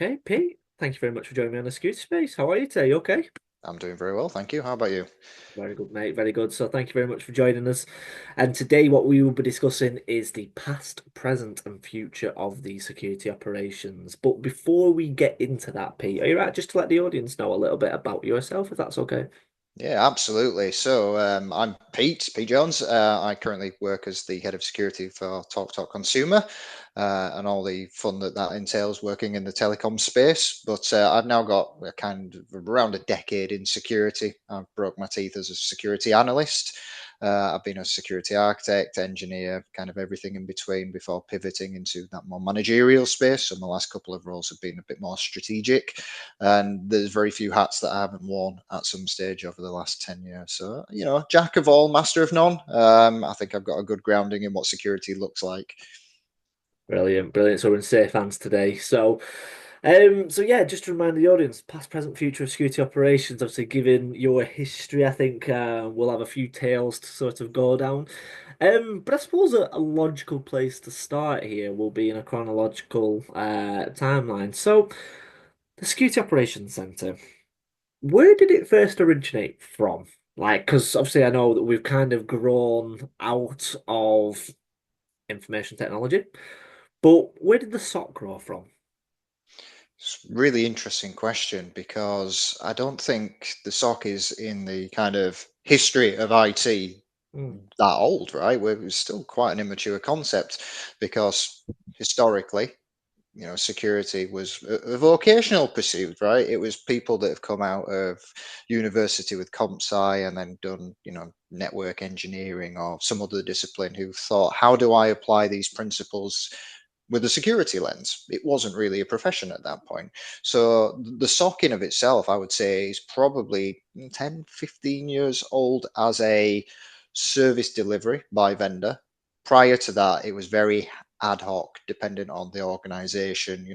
Okay, Pete, thank you very much for joining me on the scooter space. How are you today? You okay? I'm doing very well, thank you. How about you? Very good, mate. Very good. So, thank you very much for joining us. And today, what we will be discussing is the past, present, and future of the security operations. But before we get into that, Pete, are you right just to let the audience know a little bit about yourself, if that's okay? Yeah, absolutely. I'm Pete Jones. I currently work as the head of security for TalkTalk Consumer and all the fun that entails working in the telecom space. But I've now got a kind of around a decade in security. I've broke my teeth as a security analyst. I've been a security architect, engineer, kind of everything in between before pivoting into that more managerial space. So my last couple of roles have been a bit more strategic, and there's very few hats that I haven't worn at some stage over the last 10 years. So, jack of all, master of none. I think I've got a good grounding in what security looks like. Brilliant, brilliant. So we're in safe hands today. So yeah, just to remind the audience, past, present, future of security operations. Obviously, given your history, I think we'll have a few tales to sort of go down. But I suppose a logical place to start here will be in a chronological timeline. So, the Security Operations Center, where did it first originate from? Like, because obviously I know that we've kind of grown out of information technology, but where did the SOC grow from? It's a really interesting question because I don't think the SOC is in the kind of history of IT Hmm. that old, right? It's still quite an immature concept because historically, security was a vocational pursuit, right? It was people that have come out of university with comp sci and then done, network engineering or some other discipline who thought, how do I apply these principles with a security lens? It wasn't really a profession at that point. So the SOC in of itself, I would say, is probably 10, 15 years old as a service delivery by vendor. Prior to that, it was very ad hoc, dependent on the organization.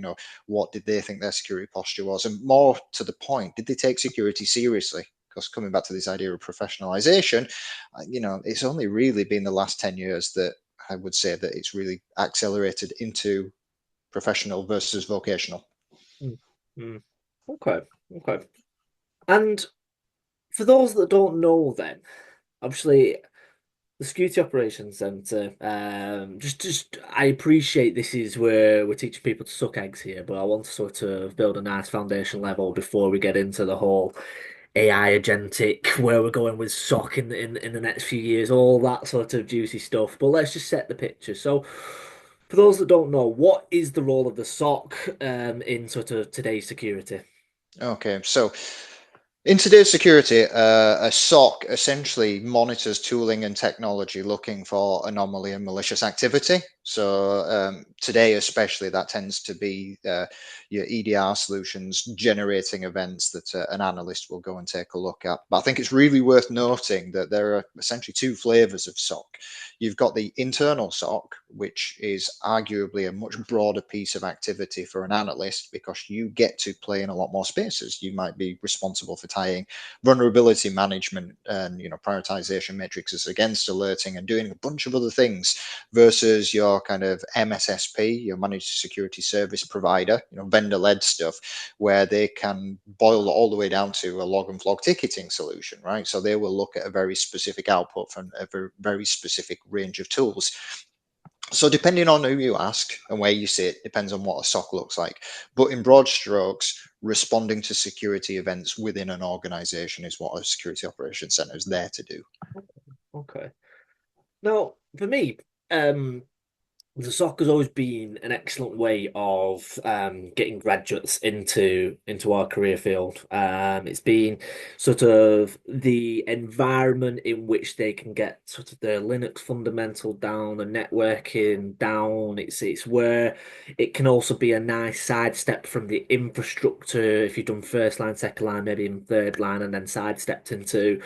What did they think their security posture was? And more to the point, did they take security seriously? Because coming back to this idea of professionalization, it's only really been the last 10 years that I would say that it's really accelerated into professional versus vocational. Mm, mm. Okay, okay. And for those that don't know, then obviously the Security Operations Centre. Just I appreciate this is where we're teaching people to suck eggs here, but I want to sort of build a nice foundation level before we get into the whole AI agentic, where we're going with SOC in the next few years, all that sort of juicy stuff. But let's just set the picture. So, for those that don't know, what is the role of the SOC in sort of today's security? Okay, so in today's security, a SOC essentially monitors tooling and technology looking for anomaly and malicious activity. So today, especially, that tends to be your EDR solutions generating events that an analyst will go and take a look at. But I think it's really worth noting that there are essentially two flavors of SOC. You've got the internal SOC, which is arguably a much broader piece of activity for an analyst because you get to play in a lot more spaces. You might be responsible for tying vulnerability management and prioritization matrices against alerting and doing a bunch of other things versus your kind of MSSP, your managed security service provider, vendor-led stuff, where they can boil all the way down to a log and flog ticketing solution, right? So they will look at a very specific output from a very specific range of tools. So depending on who you ask and where you sit, depends on what a SOC looks like. But in broad strokes, responding to security events within an organization is what a security operations center is there to do. Okay. Now, for me, the SOC has always been an excellent way of getting graduates into our career field. It's been sort of the environment in which they can get sort of their Linux fundamental down, the networking down. It's where it can also be a nice sidestep from the infrastructure if you've done first line, second line, maybe in third line, and then sidestepped into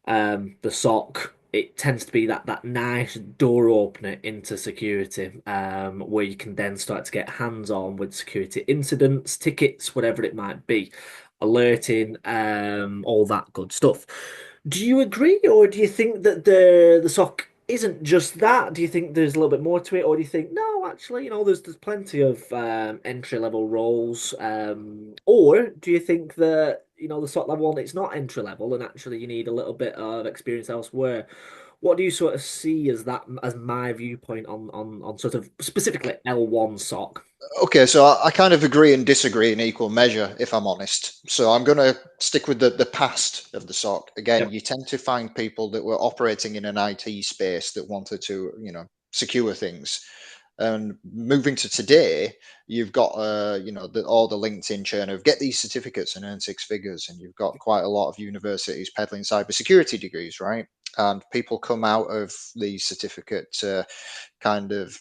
the SOC. It tends to be that nice door opener into security, where you can then start to get hands on with security incidents, tickets, whatever it might be, alerting, all that good stuff. Do you agree, or do you think that the SOC isn't just that? Do you think there's a little bit more to it, or do you think no, actually, there's plenty of entry level roles, or do you think that the sort of level one it's not entry level, and actually you need a little bit of experience elsewhere? What do you sort of see as that as my viewpoint on sort of specifically L1 SOC? Okay, so I kind of agree and disagree in equal measure, if I'm honest. So I'm going to stick with the past of the SOC. Again, Yep. you tend to find people that were operating in an IT space that wanted to, secure things. And moving to today, you've got, all the LinkedIn churn of get these certificates and earn six figures, and you've got quite a lot of universities peddling cybersecurity degrees, right? And people come out of these certificate kind of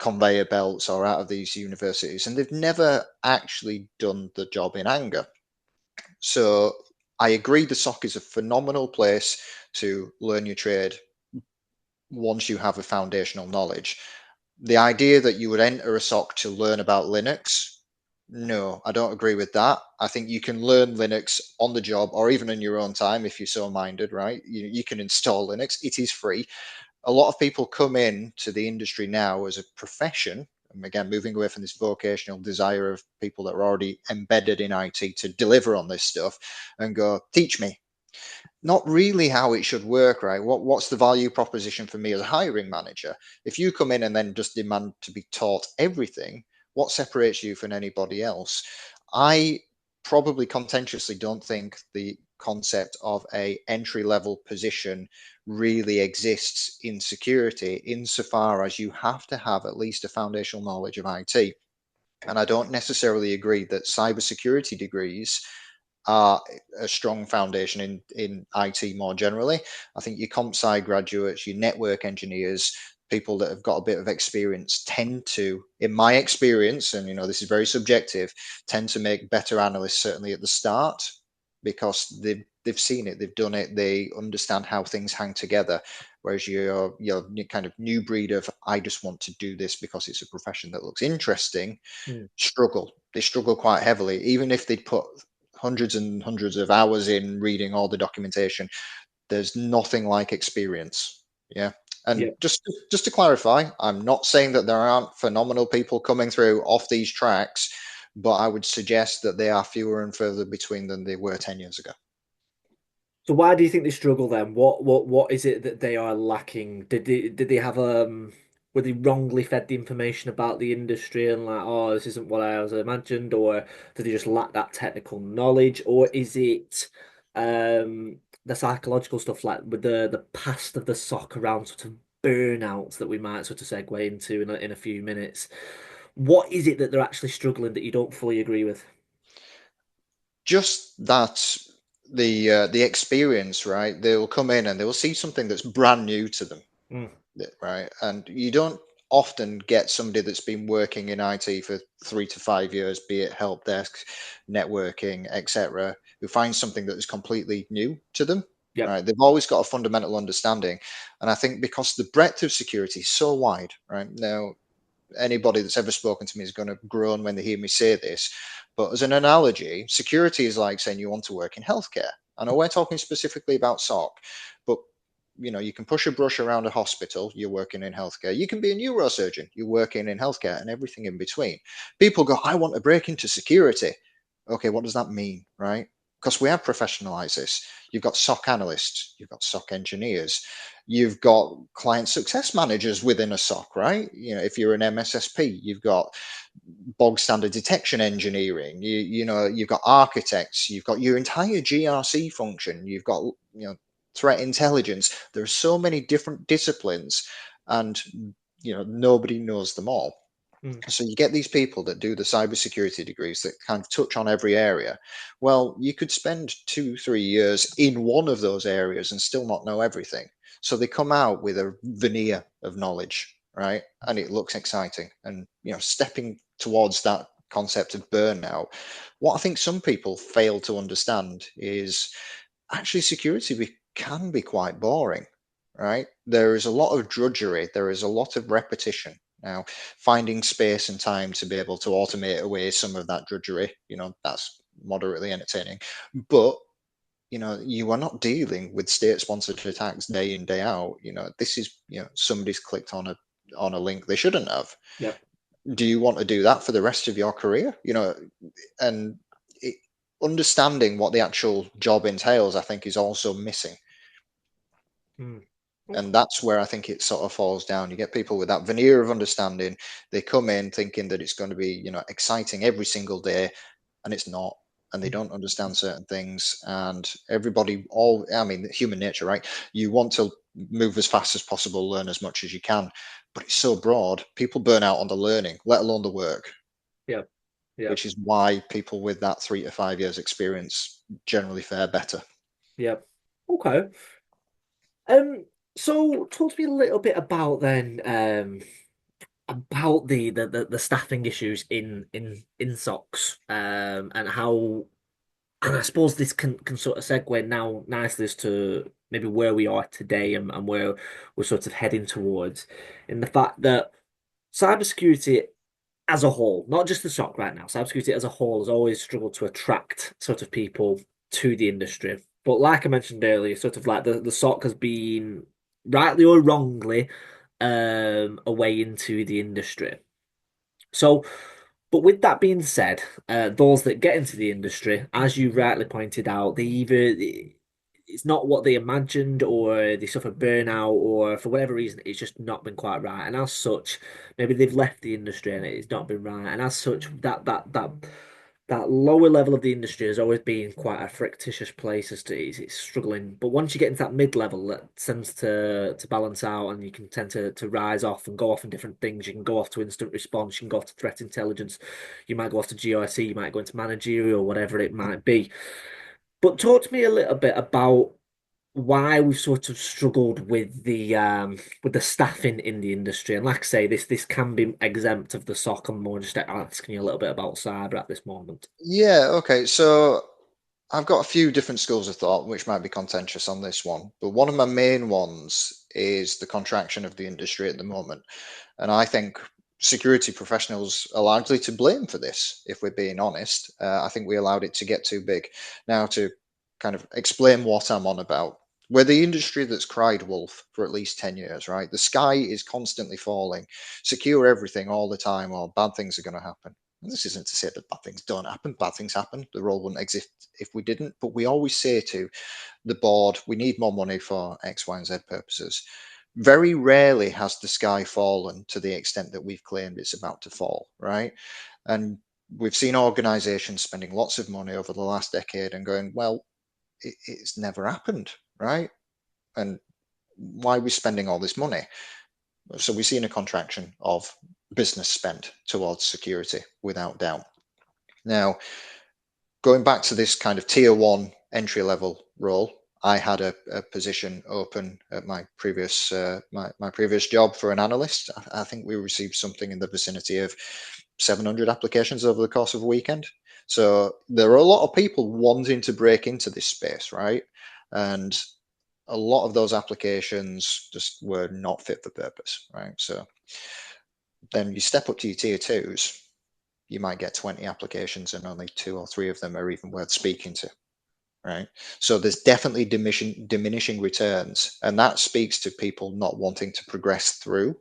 conveyor belts or out of these universities, and they've never actually done the job in anger. So I agree the SOC is a phenomenal place to learn your trade once you have a foundational knowledge. The idea that you would enter a SOC to learn about Linux, no, I don't agree with that. I think you can learn Linux on the job or even in your own time if you're so minded, right? You can install Linux, it is free. A lot of people come in to the industry now as a profession. And again, moving away from this vocational desire of people that are already embedded in IT to deliver on this stuff and go, teach me. Not really how it should work, right? What's the value proposition for me as a hiring manager? If you come in and then just demand to be taught everything, what separates you from anybody else? I probably contentiously don't think the concept of a entry level position really exists in security insofar as you have to have at least a foundational knowledge of IT. And I don't necessarily agree that cybersecurity degrees are a strong foundation in IT more generally. I think your comp sci graduates, your network engineers, people that have got a bit of experience tend to, in my experience, and this is very subjective, tend to make better analysts certainly at the start because they've seen it, they've done it, they understand how things hang together. Whereas your kind of new breed of I just want to do this because it's a profession that looks interesting Mm. struggle. They struggle quite heavily, even if they'd put hundreds and hundreds of hours in reading all the documentation. There's nothing like experience. Yeah. And Yeah. just to clarify, I'm not saying that there aren't phenomenal people coming through off these tracks, but I would suggest that they are fewer and further between than they were 10 years ago. So why do you think they struggle then? What is it that they are lacking? Did they have were they wrongly fed the information about the industry and like, oh, this isn't what I was imagined, or did they just lack that technical knowledge, or is it the psychological stuff like with the past of the sock around sort of burnouts that we might sort of segue into in a few minutes? What is it that they're actually struggling that you don't fully agree with? Just that the experience, right? They will come in and they will see something that's brand new to them. Mm, Right? And you don't often get somebody that's been working in IT for 3 to 5 years, be it help desk, networking, etc., who finds something that is completely new to them. yep. Right? They've always got a fundamental understanding, and I think because the breadth of security is so wide. Right now, anybody that's ever spoken to me is going to groan when they hear me say this. But as an analogy, security is like saying you want to work in healthcare. I know we're talking specifically about SOC, but you can push a brush around a hospital, you're working in healthcare. You can be a neurosurgeon, you're working in healthcare, and everything in between. People go, I want to break into security. Okay, what does that mean, right? Because we have professionalized this. You've got SOC analysts, you've got SOC engineers, you've got client success managers within a SOC, right? If you're an MSSP, you've got bog standard detection engineering. You've got architects, you've got your entire GRC function, you've got threat intelligence. There are so many different disciplines, and nobody knows them all. Mm, So you get these people that do the cybersecurity degrees that kind of touch on every area. Well, you could spend 2, 3 years in one of those areas and still not know everything. So they come out with a veneer of knowledge, right? And it looks exciting. And stepping towards that concept of burnout, what I think some people fail to understand is actually can be quite boring, right? There is a lot of drudgery, there is a lot of repetition. Now, finding space and time to be able to automate away some of that drudgery, that's moderately entertaining. But you are not dealing with state-sponsored attacks day in, day out. This is, somebody's clicked on a link they shouldn't have. Yep. Do you want to do that for the rest of your career? And it, understanding what the actual job entails, I think, is also missing. Mm. And Okay. that's where I think it sort of falls down. You get people with that veneer of understanding. They come in thinking that it's going to be, exciting every single day, and it's not. And they Mm. don't understand certain things. And everybody, I mean, human nature, right? You want to move as fast as possible, learn as much as you can, but it's so broad. People burn out on the learning, let alone the work, Yep. Yep. which is why people with that 3 to 5 years experience generally fare better. Yep. Okay. Um, so talk to me a little bit about then, about the staffing issues in socks, and how, and I suppose this can sort of segue now nicely as to maybe where we are today, and where we're sort of heading towards, in the fact that cybersecurity as a whole, not just the SOC right now, cybersecurity as a whole has always struggled to attract sort of people to the industry. But like I mentioned earlier, sort of like the SOC has been rightly or wrongly a way into the industry. So, but with that being said, those that get into the industry, as you rightly pointed out, they either it's not what they imagined, or they suffer burnout, or for whatever reason, it's just not been quite right. And as such, maybe they've left the industry and it's not been right. And as such, that lower level of the industry has always been quite a frictious place as to it's struggling. But once you get into that mid level, that tends to balance out, and you can tend to rise off and go off in different things. You can go off to instant response, you can go off to threat intelligence, you might go off to GRC, you might go into managerial, whatever it might be. But talk to me a little bit about why we've sort of struggled with the staffing in the industry. And like I say, this can be exempt of the SOC. I'm more just asking you a little bit about cyber at this moment. Yeah, okay. So I've got a few different schools of thought which might be contentious on this one, but one of my main ones is the contraction of the industry at the moment. And I think security professionals are largely to blame for this, if we're being honest. I think we allowed it to get too big. Now, to kind of explain what I'm on about, we're the industry that's cried wolf for at least 10 years, right? The sky is constantly falling. Secure everything all the time, or bad things are going to happen. And this isn't to say that bad things don't happen. Bad things happen. The role wouldn't exist if we didn't. But we always say to the board, we need more money for X, Y, and Z purposes. Very rarely has the sky fallen to the extent that we've claimed it's about to fall, right? And we've seen organizations spending lots of money over the last decade and going, well, it's never happened, right? And why are we spending all this money? So we've seen a contraction of business spent towards security, without doubt. Now, going back to this kind of tier one entry level role, I had a position open at my previous my previous job for an analyst. I think we received something in the vicinity of 700 applications over the course of a weekend. So there are a lot of people wanting to break into this space, right? And a lot of those applications just were not fit for purpose, right? So then you step up to your tier twos, you might get 20 applications and only 2 or 3 of them are even worth speaking to, right? So there's definitely diminishing returns, and that speaks to people not wanting to progress through.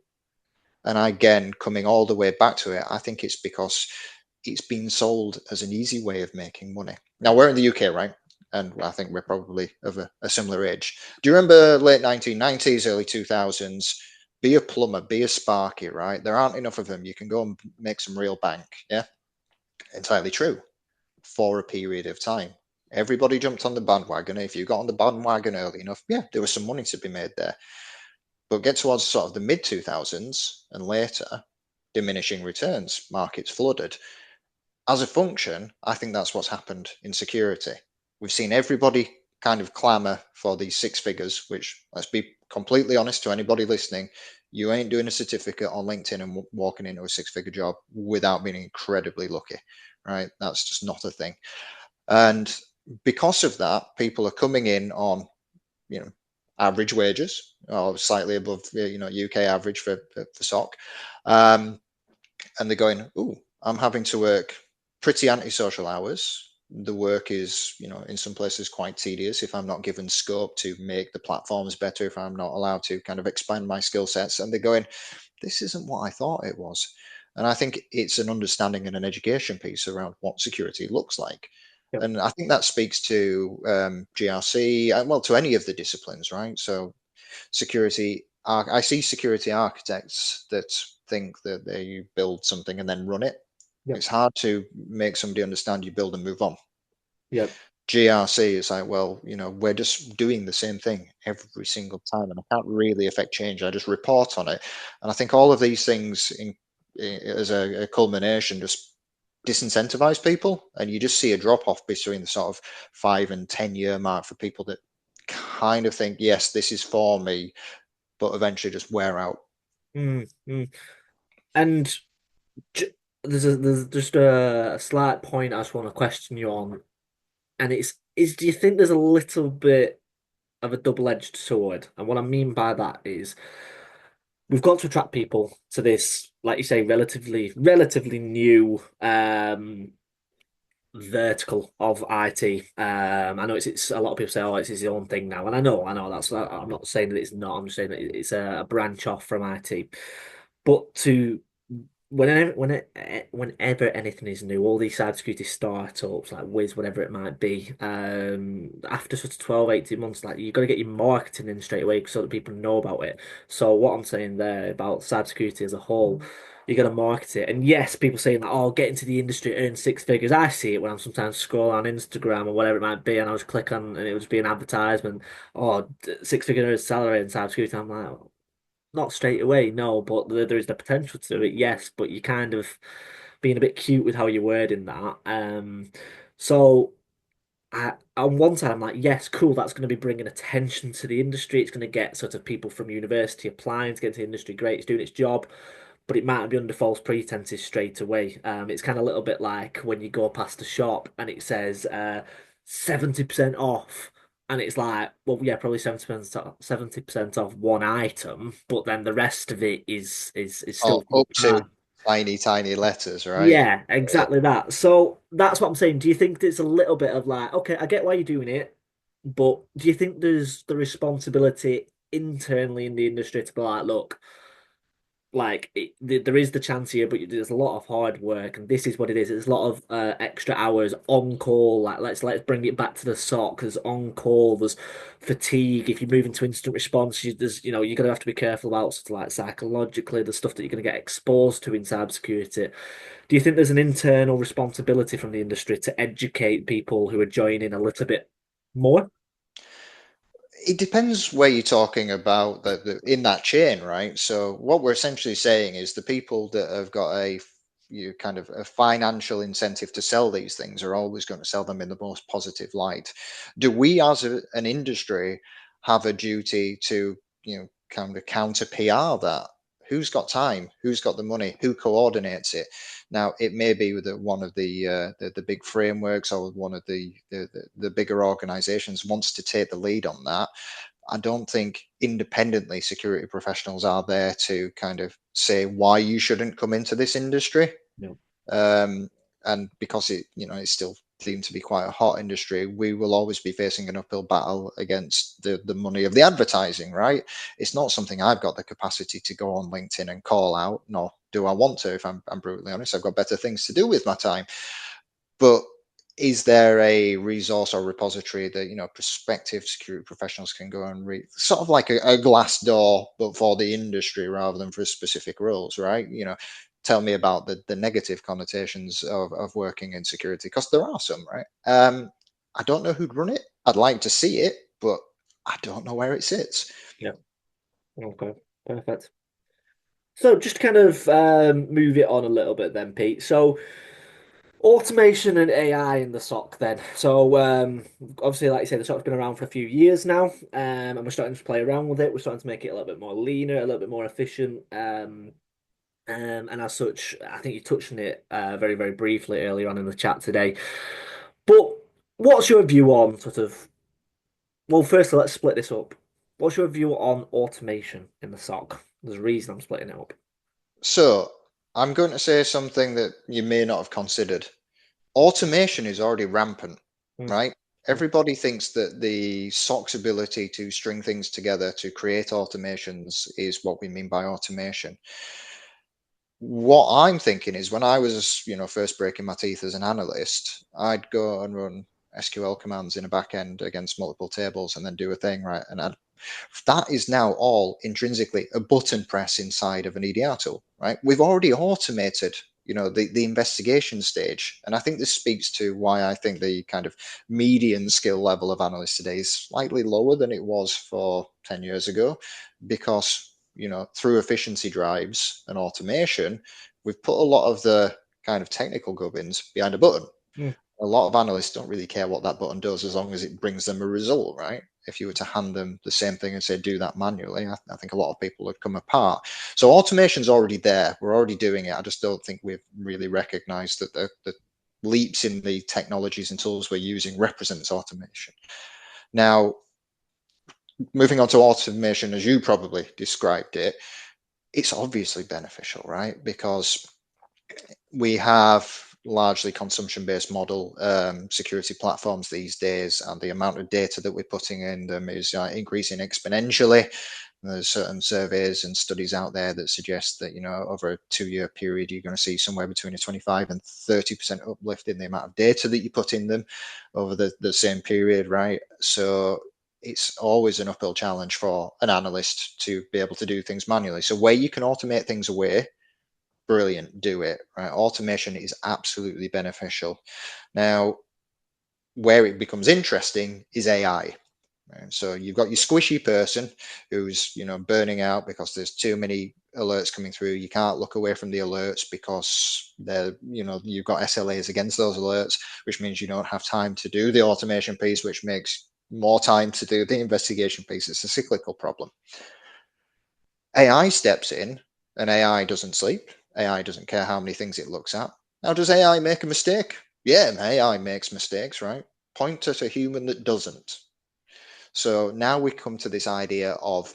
And again, coming all the way back to it, I think it's because it's been sold as an easy way of making money. Now we're in the UK, right? And I think we're probably of a similar age. Do you remember late 1990s, early 2000s? Be a plumber, be a sparky, right? There aren't enough of them. You can go and make some real bank. Yeah, entirely true for a period of time. Everybody jumped on the bandwagon. If you got on the bandwagon early enough, yeah, there was some money to be made there. But get towards sort of the mid 2000s and later, diminishing returns, markets flooded. As a function, I think that's what's happened in security. We've seen everybody kind of clamor for these 6 figures, which, let's be completely honest to anybody listening, you ain't doing a certificate on LinkedIn and walking into a 6 figure job without being incredibly lucky, right? That's just not a thing. And because of that, people are coming in on, you know, average wages or slightly above, UK average for SOC. And they're going, "Ooh, I'm having to work pretty antisocial hours, the work is, in some places quite tedious if I'm not given scope to make the platforms better, if I'm not allowed to kind of expand my skill sets. And they're going, this isn't what I thought it was. And I think it's an understanding and an education piece around what security looks like. Yep. And I think that speaks to GRC, and well, to any of the disciplines, right? So I see security architects that think that they build something and then run it. Yep. It's hard to make somebody understand you build and move on. Yep. GRC is like, well, we're just doing the same thing every single time, and I can't really affect change. I just report on it, and I think all of these things, as a culmination, just disincentivize people, and you just see a drop off between the sort of 5 and 10 year mark for people that kind of think, yes, this is for me, but eventually just wear out. Mm, mm. And there's just a slight point I just want to question you on, and it's do you think there's a little bit of a double-edged sword? And what I mean by that is we've got to attract people to this, like you say, relatively new vertical of IT. I know it's a lot of people say, "Oh, it's his own thing now," and I know that's. I'm not saying that it's not. I'm just saying that it's a branch off from IT. But to whenever anything is new, all these cybersecurity startups like Wiz, whatever it might be, after sort of 12, 18 months, like you've got to get your marketing in straight away so that people know about it. So what I'm saying there about cybersecurity as a whole, you got to market it. And yes, people saying that, oh, get into the industry, earn six figures. I see it when I'm sometimes scrolling on Instagram or whatever it might be, and I just click on and it would just be an advertisement, or six-figure salary in cybersecurity. I'm like, not straight away, no, but there is the potential to do it, yes, but you kind of being a bit cute with how you're wording that. So on one side, I'm like, yes, cool, that's going to be bringing attention to the industry. It's going to get sort of people from university applying to get into the industry. Great, it's doing its job, but it might be under false pretenses straight away. It's kind of a little bit like when you go past a shop and it says 70% off. And it's like, well, yeah, probably 70% off one item, but then the rest of it is Or still full up to price. tiny, tiny letters, right? Yeah, exactly that. So that's what I'm saying. Do you think it's a little bit of like, okay, I get why you're doing it, but do you think there's the responsibility internally in the industry to be like, look, there is the chance here, but there's a lot of hard work, and this is what it is. There's a lot of extra hours on call. Like let's bring it back to the SOC. There's on call. There's fatigue. If you move into instant response, you're gonna have to be careful about sort of like psychologically the stuff that you're gonna get exposed to in cybersecurity. Do you think there's an internal responsibility from the industry to educate people who are joining a little bit more? It depends where you're talking about in that chain, right? So what we're essentially saying is the people that have got kind of a financial incentive to sell these things are always going to sell them in the most positive light. Do we, as an industry, have a duty to kind of counter PR that? Who's got time? Who's got the money? Who coordinates it? Now, it may be that one of the big frameworks or one of the bigger organizations wants to take the lead on that. I don't think independently security professionals are there to kind of say why you shouldn't come into this industry. No. Um, and because it's still deemed to be quite a hot industry, we will always be facing an uphill battle against the money of the advertising, right? It's not something I've got the capacity to go on LinkedIn and call out, nor do I want to, if I'm brutally honest. I've got better things to do with my time. But is there a resource or repository that prospective security professionals can go and read, sort of like a glass door, but for the industry rather than for specific roles, right? Tell me about the negative connotations of working in security, because there are some, right? I don't know who'd run it. I'd like to see it, but I don't know where it sits. Yeah. Okay. Perfect. So just to kind of move it on a little bit then, Pete. So automation and AI in the SOC then. So obviously, like you say, the SOC's been around for a few years now, and we're starting to play around with it. We're starting to make it a little bit more leaner, a little bit more efficient. And as such, I think you touched on it very, very briefly earlier on in the chat today. But what's your view on sort of, well, firstly, let's split this up. What's your view on automation in the SOC? There's a reason I'm splitting it up. So I'm going to say something that you may not have considered. automation is already rampant, Mm, right? mm, Everybody thinks that the SOC's ability to string things together to create automations is what we mean by automation. What I'm thinking is when I was, first breaking my teeth as an analyst, I'd go and run SQL commands in a backend against multiple tables and then do a thing, right? And that is now all intrinsically a button press inside of an EDR tool, right? We've already automated, the investigation stage. And I think this speaks to why I think the kind of median skill level of analysts today is slightly lower than it was for 10 years ago, because, through efficiency drives and automation, we've put a lot of the kind of technical gubbins behind a button. mm, A lot of analysts don't really care what that button does as long as it brings them a result, right? If you were to hand them the same thing and say do that manually, I think a lot of people would come apart. So automation's already there. We're already doing it. I just don't think we've really recognized that the leaps in the technologies and tools we're using represents automation. Now, moving on to automation, as you probably described it, it's obviously beneficial, right? Because we have largely consumption-based model security platforms these days, and the amount of data that we're putting in them is increasing exponentially. There's certain surveys and studies out there that suggest that, over a 2-year period, you're going to see somewhere between a 25 and 30% uplift in the amount of data that you put in them over the same period, right? So it's always an uphill challenge for an analyst to be able to do things manually. So where you can automate things away, brilliant, do it, right? Automation is absolutely beneficial. Now, where it becomes interesting is AI. Right? So you've got your squishy person who's, burning out because there's too many alerts coming through. You can't look away from the alerts because you've got SLAs against those alerts, which means you don't have time to do the automation piece, which makes more time to do the investigation piece. It's a cyclical problem. AI steps in, and AI doesn't sleep. AI doesn't care how many things it looks at. Now, does AI make a mistake? Yeah, AI makes mistakes, right? Point at a human that doesn't. So now we come to this idea of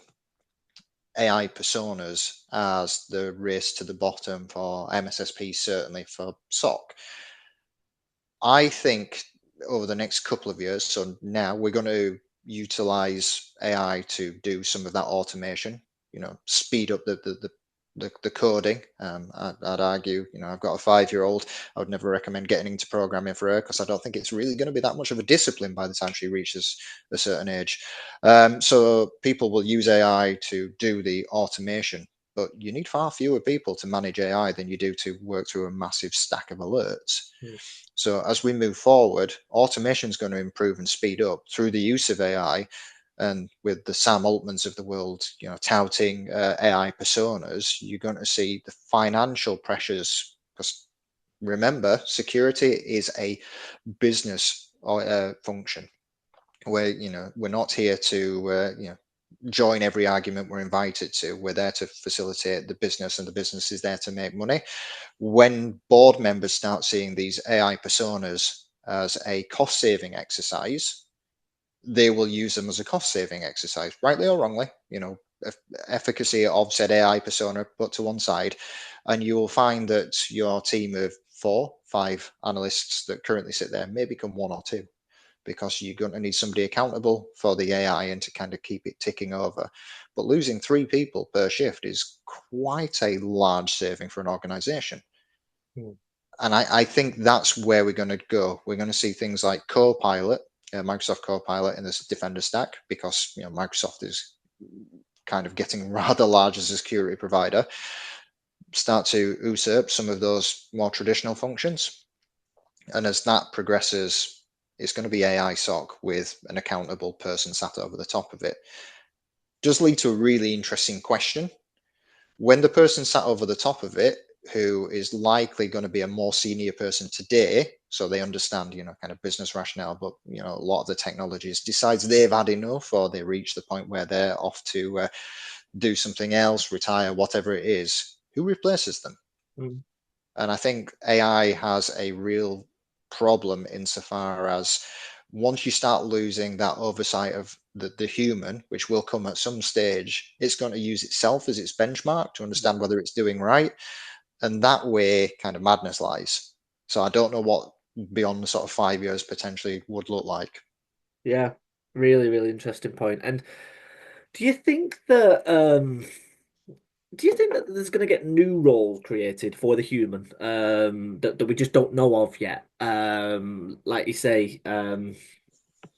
AI personas as the race to the bottom for MSSP, certainly for SOC. I think over the next couple of years, so now we're going to utilize AI to do some of that automation, speed up the coding. I'd argue, I've got a 5-year-old. I would never recommend getting into programming for her because I don't think it's really going to be that much of a discipline by the time she reaches a certain age. So people will use AI to do the automation, but you need far fewer people to manage AI than you do to work through a massive stack of alerts. mm, So as we move forward, automation is going to improve and speed up through the use of AI. And with the Sam Altmans of the world, touting AI personas, you're going to see the financial pressures. Because remember, security is a business function where we're not here to join every argument we're invited to. We're there to facilitate the business, and the business is there to make money. When board members start seeing these AI personas as a cost saving exercise, they will use them as a cost saving exercise, rightly or wrongly. Efficacy of said AI persona put to one side, and you will find that your team of 4, 5 analysts that currently sit there may become 1 or 2, because you're going to need somebody accountable for the AI and to kind of keep it ticking over. But losing 3 people per shift is quite a large saving for an organization. mm, And I think that's where we're going to go. We're going to see things like Copilot, Microsoft Copilot in this Defender stack, because Microsoft is kind of getting rather large as a security provider, start to usurp some of those more traditional functions. And as that progresses, it's going to be AI SOC with an accountable person sat over the top of it. Does lead to a really interesting question. When the person sat over the top of it, who is likely going to be a more senior person today, so they understand, kind of business rationale, but a lot of the technologies, decides they've had enough, or they reach the point where they're off to do something else, retire, whatever it is, who replaces them? mm, And I think AI has a real problem insofar as once you start losing that oversight of the human, which will come at some stage, it's going to use itself as its benchmark to yeah, understand whether it's doing right. And that way, kind of madness lies. So I don't know what beyond the sort of 5 years potentially would look like. Yeah, really, really interesting point. And do you think that do you think that there's going to get new roles created for the human that we just don't know of yet? Like you say,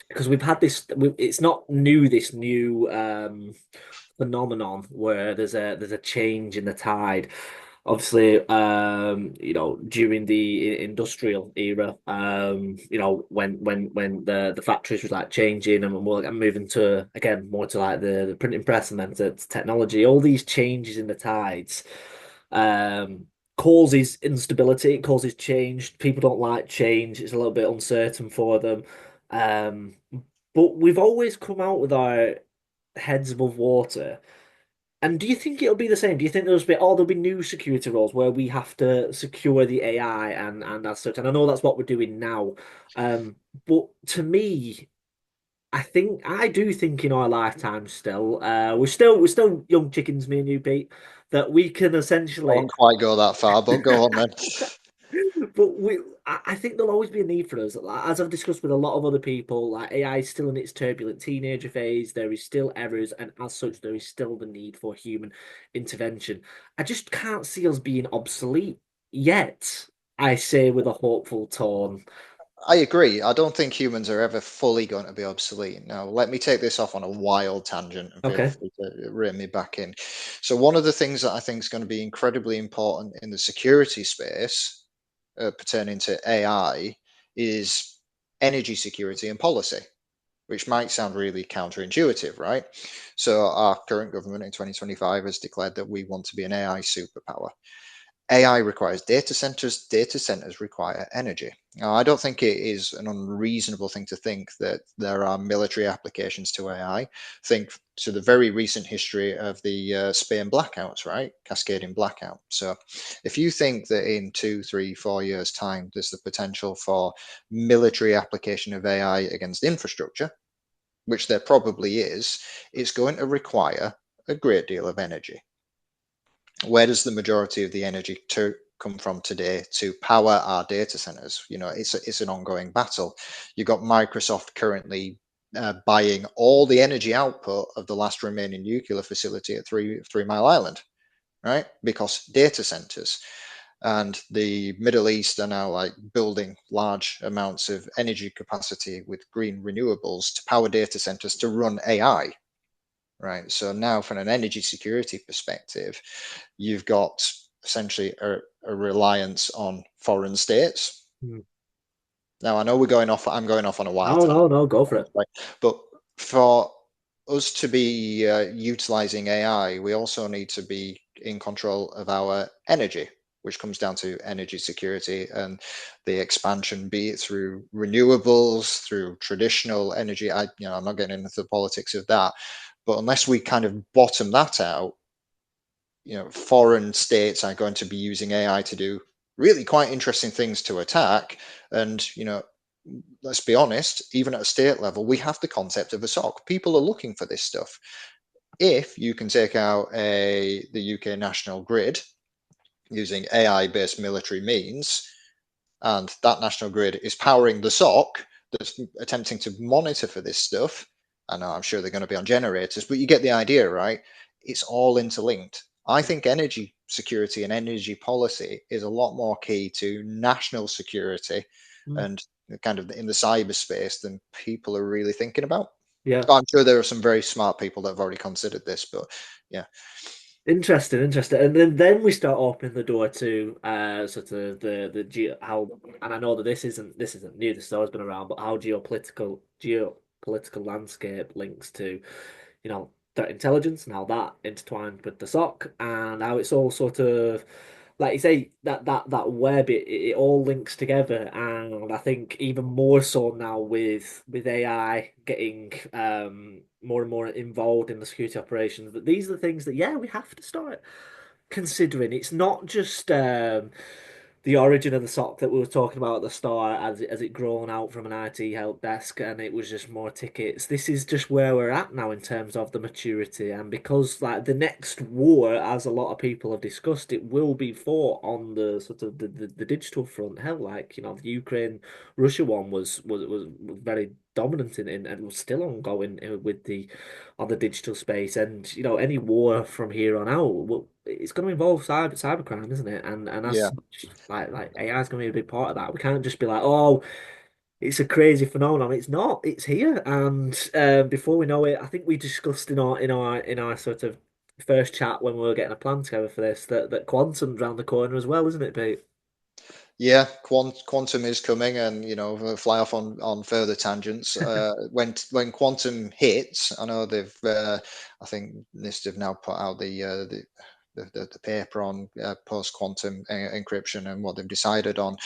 because we've had this, it's not new, this new phenomenon where there's a change in the tide. Obviously, during the industrial era, when the factories was like changing and we're like moving to again more to like the printing press and then to technology, all these changes in the tides um causes instability, it causes change. People don't like change, it's a little bit uncertain for them. Um, but we've always come out with our heads above water. And do you think it'll be the same? Do you think there'll be new security roles where we have to secure the AI and as such? And I know that's what we're doing now. But to me, I do think in our lifetime still, we're still young chickens, me and you, Pete, that we can I won't essentially quite go that far, but go on then. But I think there'll always be a need for us. Like, as I've discussed with a lot of other people, like AI is still in its turbulent teenager phase. There is still errors, and as such, there is still the need for human intervention. I just can't see us being obsolete yet. I say with a hopeful tone. I agree. I don't think humans are ever fully going to be obsolete. Now, let me take this off on a wild tangent and feel Okay. free to rein me back in. So, one of the things that I think is going to be incredibly important in the security space pertaining to AI is energy security and policy, which might sound really counterintuitive, right? So, our current government in 2025 has declared that we want to be an AI superpower. AI requires data centers require energy. Now, I don't think it is an unreasonable thing to think that there are military applications to AI. Think to the very recent history of the Spain blackouts, right? Cascading blackout. So, if you think that in 2, 3, 4 years' time, there's the potential for military application of AI against infrastructure, which there probably is, it's going to require a great deal of energy. Where does the majority of the energy to come from today to power our data centers? It's an ongoing battle. You've got Microsoft currently buying all the energy output of the last remaining nuclear facility at Three Mile Island, right? Because data centers and the Middle East are now like building large amounts of energy capacity with green renewables to power data centers to run AI. Right. So now, from an energy security perspective, you've got essentially a reliance on foreign states. Hmm. Now, I know I'm going off on a wild No, tangent, no, no, go for it. right? But for us to be utilizing AI, we also need to be in control of our energy, which comes down to energy security and the expansion, be it through renewables, through traditional energy. I'm not getting into the politics of that, but unless we kind of bottom that out, foreign states are going to be using AI to do really quite interesting things to attack. And, let's be honest, even at a state level, we have the concept of a SOC. People are looking for this stuff. If you can take out the UK national grid using AI based military means, and that national grid is powering the SOC that's attempting to monitor for this stuff. I know I'm sure they're going to be on generators, but you get the idea, right? It's all interlinked. I think energy security and energy policy is a lot more key to national security Hmm. and kind of in the cyberspace than people are really thinking about. Yeah. I'm sure there are some very smart people that have already considered this, but yeah, Interesting, interesting. And then we start opening the door to sort of the geo how and I know that this isn't new, this has always been around, but how geopolitical landscape links to, threat intelligence and how that intertwined with the SOC and how it's all sort of like you say, that web it all links together and I think even more so now with AI getting more and more involved in the security operations that these are the things that yeah we have to start considering. It's not just the origin of the sock that we were talking about at the start, as it grown out from an IT help desk, and it was just more tickets. This is just where we're at now in terms of the maturity, and because like the next war, as a lot of people have discussed, it will be fought on the sort of the digital front. Hell, like the Ukraine Russia one was very dominant in and was still ongoing with the on the digital space. And any war from here on out, well, it's going to involve cybercrime, isn't it? And as Yeah. such, like AI is going to be a big part of that. We can't just be like, oh, it's a crazy phenomenon. It's not. It's here. And before we know it, I think we discussed in our sort of first chat when we were getting a plan together for this that quantum's around the corner as well, isn't it, Pete? Yeah, quantum is coming, and fly off on further tangents. When quantum hits, I know I think NIST have now put out the paper on post quantum encryption and what they've decided on.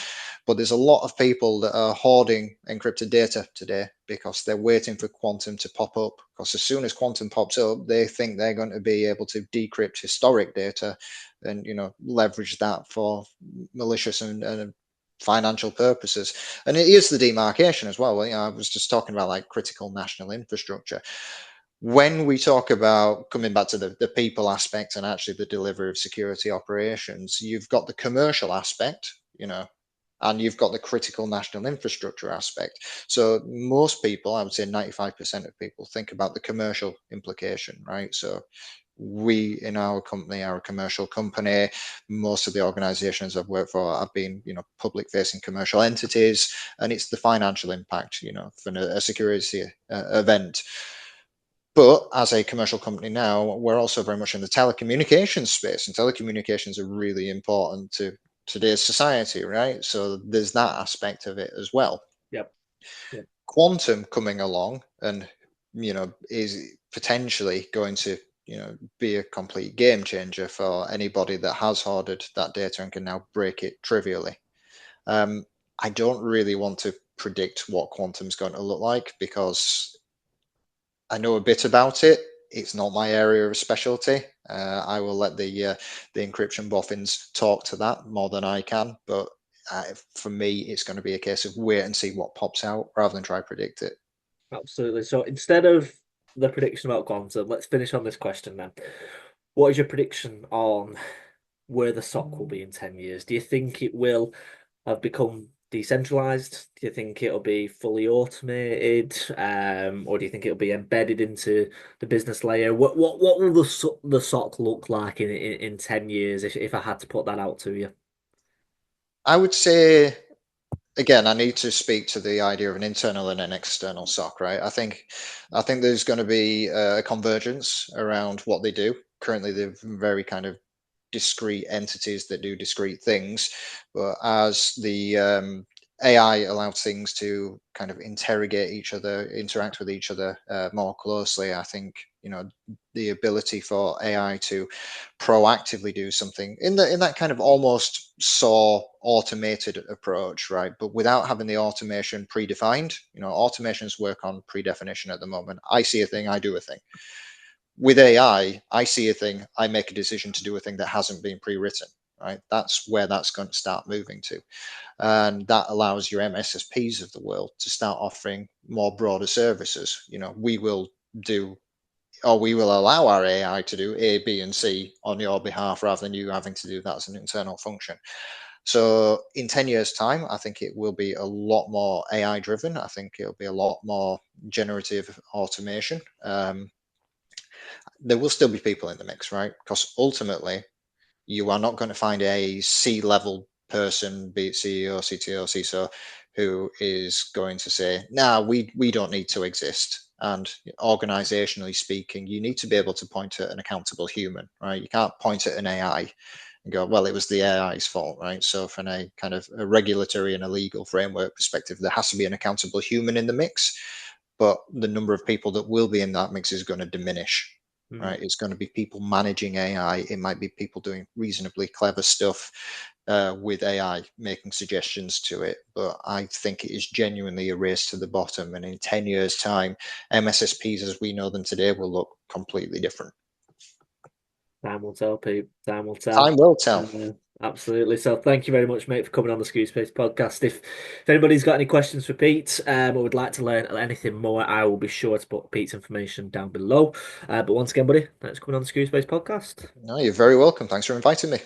But there's a lot of people that are hoarding encrypted data today because they're waiting for quantum to pop up. Because as soon as quantum pops up, they think they're going to be able to decrypt historic data and leverage that for malicious and financial purposes. And it is the demarcation as well. I was just talking about like critical national infrastructure. When we talk about coming back to the people aspect and actually the delivery of security operations, you've got the commercial aspect, and you've got the critical national infrastructure aspect. So most people, I would say 95% of people, think about the commercial implication, right? So we in our company are a commercial company. Most of the organizations I've worked for have been, public facing commercial entities, and it's the financial impact, for a security event. But as a commercial company now, we're also very much in the telecommunications space, and telecommunications are really important to today's society, right? So there's that aspect of it as well. Yep. Yep. Quantum coming along and, is potentially going to, be a complete game changer for anybody that has hoarded that data and can now break it trivially. Um, I don't really want to predict what quantum's going to look like because I know a bit about it. It's not my area of specialty. I will let the encryption boffins talk to that more than I can. But for me, it's going to be a case of wait and see what pops out rather than try to predict it. Absolutely. So instead of the prediction about quantum, let's finish on this question then. What is your prediction on where the SOC will be in 10 years? Do you think it will have become decentralized? Do you think it'll be fully automated? Or do you think it'll be embedded into the business layer? What will the SOC look like in 10 years if I had to put that out to you? I would say again, I need to speak to the idea of an internal and an external SOC, right? I think there's going to be a convergence around what they do. Currently, they're very kind of discrete entities that do discrete things. But as the AI allows things to kind of interrogate each other, interact with each other more closely, I think the ability for AI to proactively do something in that kind of almost saw automated approach, right? But without having the automation predefined. Automations work on predefinition at the moment. I see a thing, I do a thing. With AI, I see a thing, I make a decision to do a thing that hasn't been pre-written, right? That's where that's going to start moving to. And that allows your MSSPs of the world to start offering more broader services. We will do, or we will allow our AI to do A, B, and C on your behalf rather than you having to do that as an internal function. So in 10 years' time, I think it will be a lot more AI driven. I think it'll be a lot more generative automation. There will still be people in the mix, right? Because ultimately, you are not going to find a C-level person, be it CEO, CTO, CISO, who is going to say, "Nah, we don't need to exist." And organizationally speaking, you need to be able to point at an accountable human, right? You can't point at an AI and go, "Well, it was the AI's fault," right? So, from a kind of a regulatory and a legal framework perspective, there has to be an accountable human in the mix, but the number of people that will be in that mix is going to diminish, Mm. right? It's going to be people managing AI. It might be people doing reasonably clever stuff with AI, making suggestions to it. But I think it is genuinely a race to the bottom. And in 10 years' time, MSSPs as we know them today will look completely different. Time will tell, Pete. Time will tell. Time will tell. Absolutely. So thank you very much, mate, for coming on the Screw Space podcast. If anybody's got any questions for Pete, or would like to learn anything more, I will be sure to put Pete's information down below. But once again, buddy, thanks for coming on the Screw Space podcast. No, you're very welcome. Thanks for inviting me.